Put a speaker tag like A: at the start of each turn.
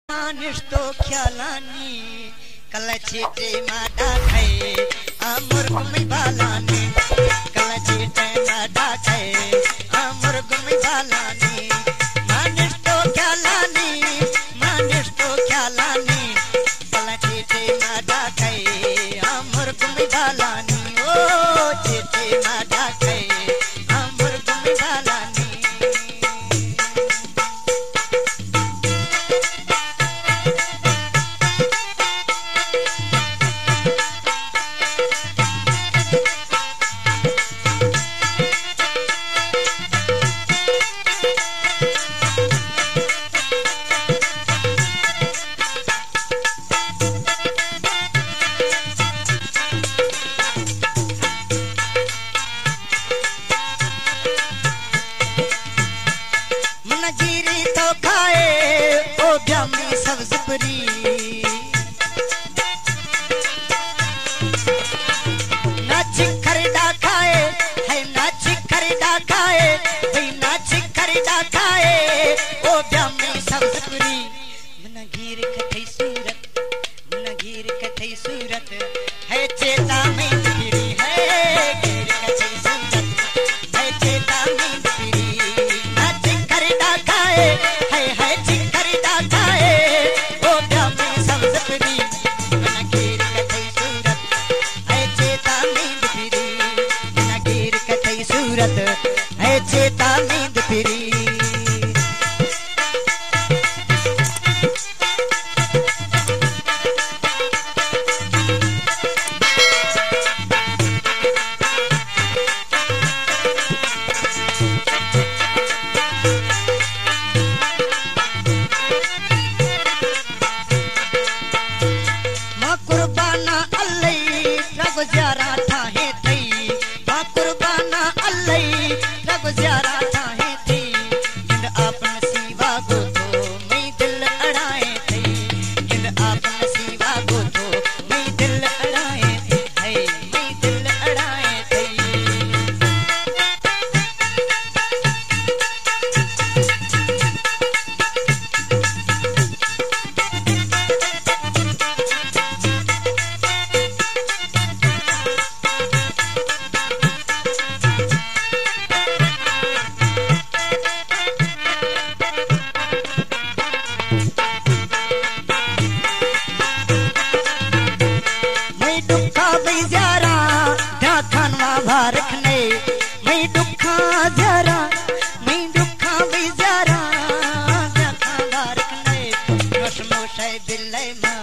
A: मानुष तो ख्यालानी कलचीटे माडा खाए आमुर गुमी बालानी कलचीटे माडा खाए आमुर गुमी बालानी मानुष तो ख्यालानी कलचीटे माडा खाए आमुर गुमी बालानी ओ चीटे माडा खाए आमुर गुमी बालानी जीरी तो खाए ओ ब्यामी सब्ज परी नाच खरीदा खाए है नाच खरीदा खाए भाई नाच खरीदा खाए ओ ब्यामी सब्ज परी मन घीर कथई सूरत है चेता में फिरी है घीर कथई सूरत है चेता में फिरी है चिखरीदा खाए ओ ब्यामी सब्ज परी नगीर कथई सूरत है चेता नींद फिरी नगीर कथई सूरत है चेता नींद फिरी गुजारा थाहे थई मां कुर्बाना अल्लाई गुजारा थाहे थई जिंद आपन सीवा गो तो मैं दिल अड़ाए थई जिंद आपन सीवा गो तो मैं दिल अड़ाए थई मैं दिल अड़ाए थई भारखने मैं दुखा जरा मैं दुखा बेजारा दुखा भारखने नशमोश दिल मां